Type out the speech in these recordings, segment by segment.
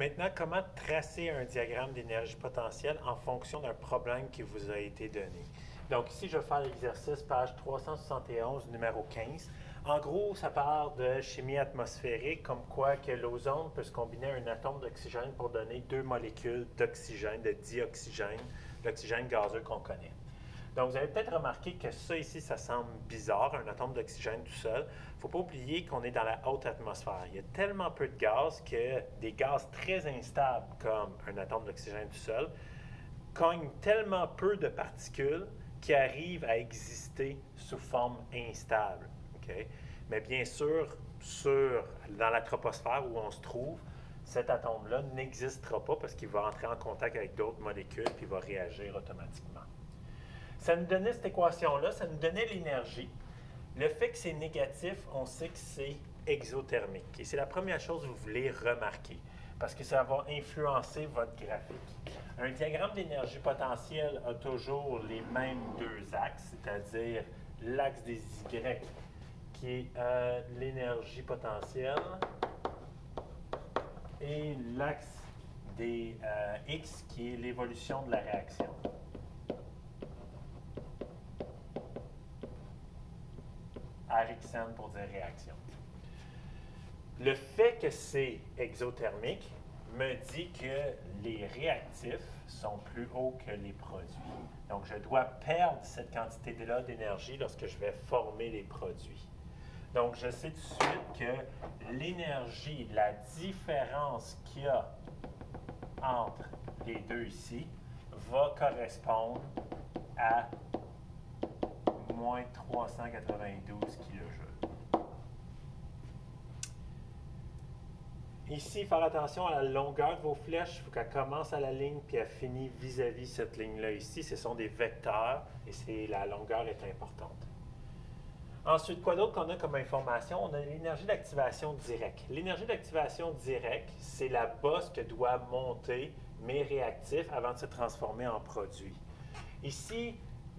Maintenant, comment tracer un diagramme d'énergie potentielle en fonction d'un problème qui vous a été donné? Donc ici, je vais faire l'exercice page 371, numéro 15. En gros, ça parle de chimie atmosphérique, comme quoi que l'ozone peut se combiner à un atome d'oxygène pour donner deux molécules d'oxygène, de dioxygène, l'oxygène gazeux qu'on connaît. Donc, vous avez peut-être remarqué que ça ici, ça semble bizarre, un atome d'oxygène tout seul. Il ne faut pas oublier qu'on est dans la haute atmosphère. Il y a tellement peu de gaz que des gaz très instables, comme un atome d'oxygène tout seul, cognent tellement peu de particules qui arrivent à exister sous forme instable. Okay? Mais bien sûr, dans la troposphère où on se trouve, cet atome-là n'existera pas parce qu'il va entrer en contact avec d'autres molécules puis il va réagir automatiquement. Ça nous donnait cette équation-là, ça nous donnait l'énergie. Le fait que c'est négatif, on sait que c'est exothermique. Et c'est la première chose que vous voulez remarquer, parce que ça va influencer votre graphique. Un diagramme d'énergie potentielle a toujours les mêmes deux axes, c'est-à-dire l'axe des Y, qui est l'énergie potentielle, et l'axe des X, qui est l'évolution de la réaction. RXN pour dire réaction. Le fait que c'est exothermique me dit que les réactifs sont plus hauts que les produits. Donc, je dois perdre cette quantité-là d'énergie lorsque je vais former les produits. Donc, je sais tout de suite que l'énergie, la différence qu'il y a entre les deux ici, va correspondre à moins 392 kJ. Ici, faire attention à la longueur de vos flèches. Il faut qu'elle commence à la ligne puis elle finit vis-à-vis cette ligne-là ici. Ce sont des vecteurs et la longueur est importante. Ensuite, quoi d'autre qu'on a comme information? On a l'énergie d'activation directe. L'énergie d'activation directe, c'est la bosse que doivent monter mes réactifs avant de se transformer en produit. Ici,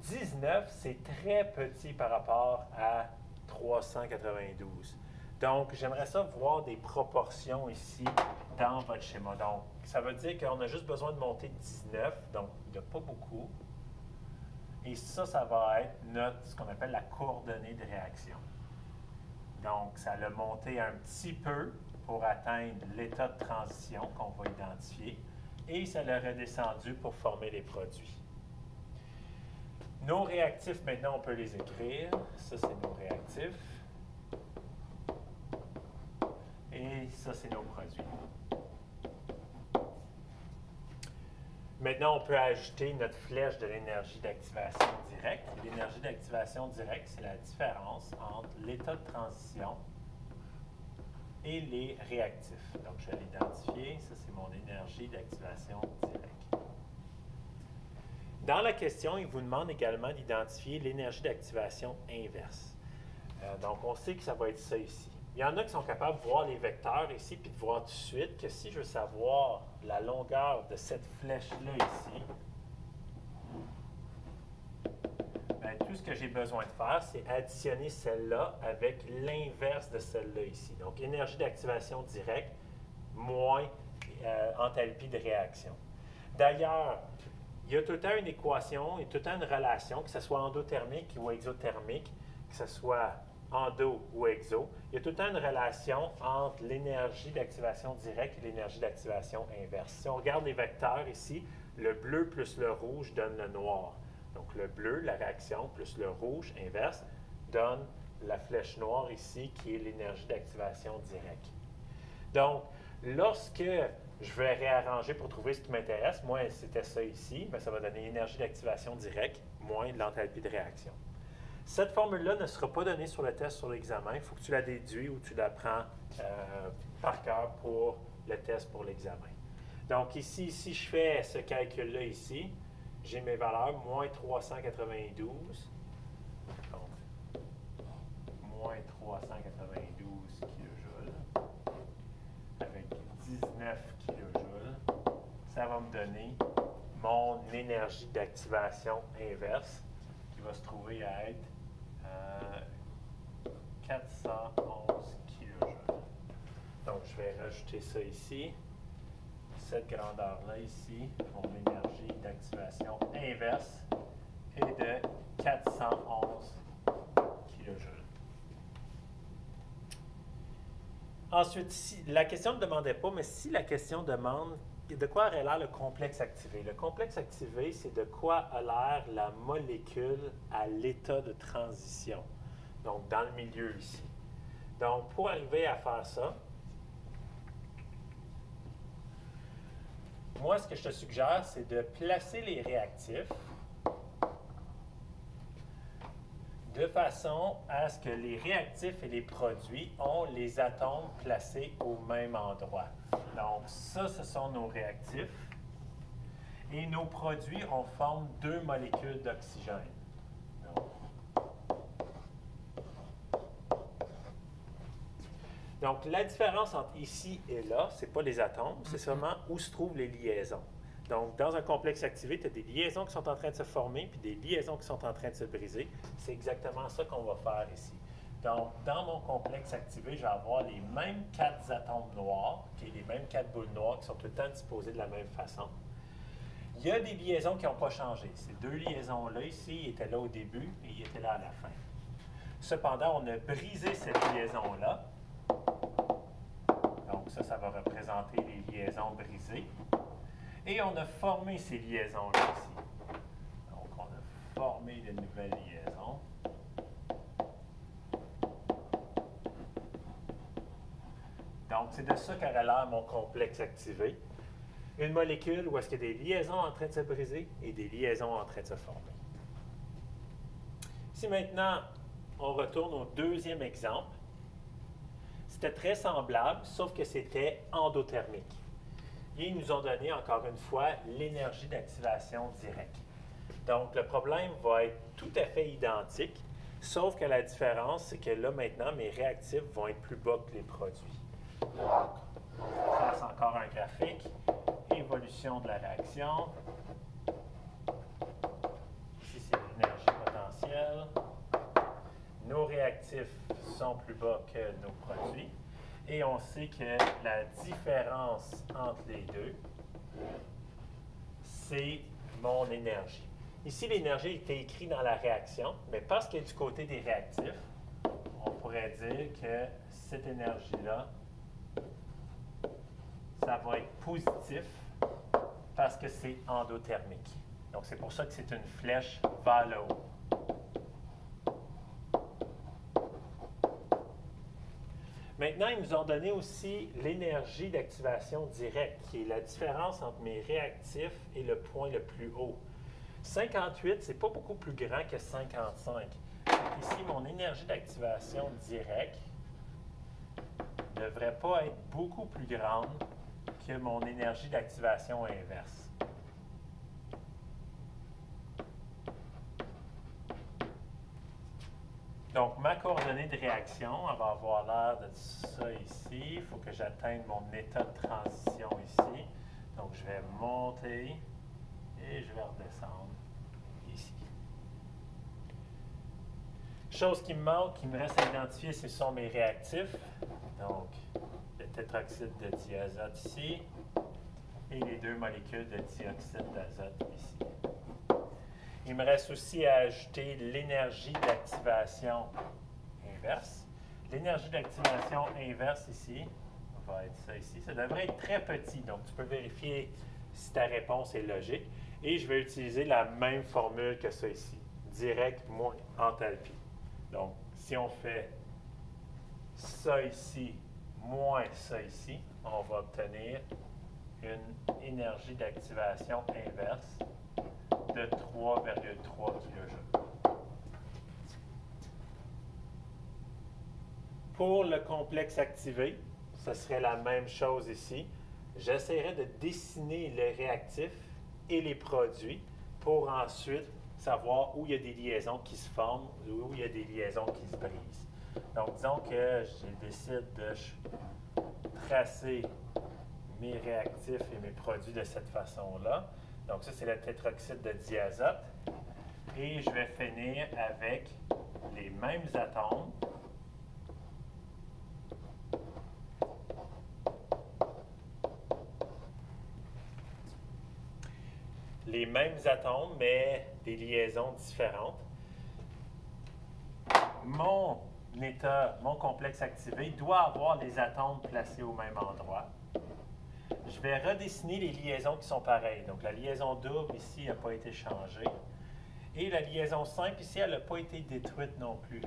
19, c'est très petit par rapport à 392. Donc, j'aimerais ça voir des proportions ici dans votre schéma. Donc, ça veut dire qu'on a juste besoin de monter 19, donc il n'y a pas beaucoup. Et ça va être ce qu'on appelle la coordonnée de réaction. Donc, ça l'a monté un petit peu pour atteindre l'état de transition qu'on va identifier. Et ça l'a redescendu pour former les produits. Nos réactifs, maintenant, on peut les écrire. Ça, c'est nos réactifs. Et ça, c'est nos produits. Maintenant, on peut ajouter notre flèche de l'énergie d'activation directe. L'énergie d'activation directe, c'est la différence entre l'état de transition et les réactifs. Donc, je vais l'identifier. Ça, c'est mon énergie d'activation directe. Dans la question, il vous demande également d'identifier l'énergie d'activation inverse. Donc, on sait que ça va être ça ici. Il y en a qui sont capables de voir les vecteurs ici puis de voir tout de suite que si je veux savoir la longueur de cette flèche-là ici, bien, tout ce que j'ai besoin de faire, c'est additionner celle-là avec l'inverse de celle-là ici. Donc, énergie d'activation directe moins enthalpie de réaction. D'ailleurs, il y a tout le temps une équation et tout le temps une relation, que ce soit endothermique ou exothermique, que ce soit endo ou exo, il y a tout le temps une relation entre l'énergie d'activation directe et l'énergie d'activation inverse. Si on regarde les vecteurs ici, le bleu plus le rouge donne le noir. Donc le bleu, la réaction, plus le rouge, inverse, donne la flèche noire ici, qui est l'énergie d'activation directe. Donc, lorsque je vais réarranger pour trouver ce qui m'intéresse, moi, c'était ça ici, bien, ça va donner énergie d'activation directe moins de l'enthalpie de réaction. Cette formule-là ne sera pas donnée sur le test sur l'examen. Il faut que tu la déduis ou tu la prends par cœur pour le test pour l'examen. Donc ici, si je fais ce calcul-là ici, j'ai mes valeurs, moins 392, donc moins 392 kJ avec 19 kJ, ça va me donner mon énergie d'activation inverse qui va se trouver à être 411 kJ. Donc, je vais rajouter ça ici. cette grandeur-là ici, mon énergie d'activation inverse est de 411 kJ. Ensuite, si, la question ne demandait pas, mais si la question demande de quoi aurait l'air le complexe activé? Le complexe activé, c'est de quoi a l'air la molécule à l'état de transition, donc dans le milieu ici. Donc, pour arriver à faire ça, moi, ce que je te suggère, c'est de placer les réactifs de façon à ce que les réactifs et les produits ont les atomes placés au même endroit. Donc, ça, ce sont nos réactifs. Et nos produits, on forme deux molécules d'oxygène. Donc, la différence entre ici et là, ce n'est pas les atomes, c'est seulement où se trouvent les liaisons. Donc, dans un complexe activé, tu as des liaisons qui sont en train de se former, puis des liaisons qui sont en train de se briser. C'est exactement ça qu'on va faire ici. Donc, dans mon complexe activé, je vais avoir les mêmes 4 atomes noirs, les mêmes 4 boules noires qui sont tout le temps disposées de la même façon. Il y a des liaisons qui n'ont pas changé. Ces deux liaisons-là, ici, étaient là au début et ils étaient là à la fin. Cependant, on a brisé cette liaison-là. Donc, ça va représenter les liaisons brisées. Et on a formé ces liaisons-là ici. Donc, on a formé de nouvelles liaisons. Donc, c'est de ça qu'aurait l'air mon complexe activé. Une molécule où est-ce qu'il y a des liaisons en train de se briser et des liaisons en train de se former. Si maintenant, on retourne au deuxième exemple, c'était très semblable, sauf que c'était endothermique. Et ils nous ont donné, encore une fois, l'énergie d'activation directe. Donc, le problème va être tout à fait identique, sauf que la différence, c'est que là, maintenant, mes réactifs vont être plus bas que les produits. Donc, on trace encore un graphique. Évolution de la réaction. Ici, c'est l'énergie potentielle. Nos réactifs sont plus bas que nos produits. Et on sait que la différence entre les deux, c'est mon énergie. Ici, l'énergie était écrite dans la réaction, mais parce qu'elle est du côté des réactifs, on pourrait dire que cette énergie-là, ça va être positif parce que c'est endothermique. Donc, c'est pour ça que c'est une flèche vers le haut. Maintenant, ils nous ont donné aussi l'énergie d'activation directe, qui est la différence entre mes réactifs et le point le plus haut. 58, c'est pas beaucoup plus grand que 55. Donc ici, mon énergie d'activation directe ne devrait pas être beaucoup plus grande que mon énergie d'activation inverse. Donc, ma coordonnée de réaction, elle va avoir l'air de ça ici. Il faut que j'atteigne mon état de transition ici. Donc, je vais monter et je vais redescendre ici. Chose qui me manque, qui me reste à identifier, ce sont mes réactifs. Donc, le tétroxyde de diazote ici et les deux molécules de dioxyde d'azote ici. Il me reste aussi à ajouter l'énergie d'activation inverse. L'énergie d'activation inverse ici va être ça ici. Ça devrait être très petit, donc tu peux vérifier si ta réponse est logique. Et je vais utiliser la même formule que ça ici. Direct moins enthalpie. Donc, si on fait ça ici moins ça ici, on va obtenir une énergie d'activation inverse de 3,3 kJ. Pour le complexe activé, ce serait la même chose ici. J'essaierai de dessiner les réactifs et les produits pour ensuite savoir où il y a des liaisons qui se forment ou où il y a des liaisons qui se brisent. Donc, disons que je décide de tracer mes réactifs et mes produits de cette façon-là. Donc, ça, c'est le tétroxyde de diazote. Et je vais finir avec les mêmes atomes. les mêmes atomes, mais des liaisons différentes. Mon mon complexe activé doit avoir les atomes placés au même endroit. Je vais redessiner les liaisons qui sont pareilles. Donc, la liaison double ici n'a pas été changée. Et la liaison simple ici, elle n'a pas été détruite non plus.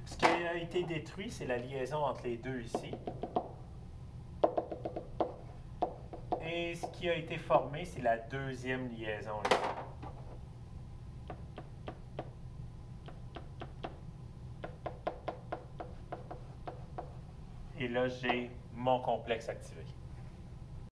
Ce qui a été détruit, c'est la liaison entre les deux ici. Et ce qui a été formé, c'est la deuxième liaison ici. Et là, j'ai mon complexe activé.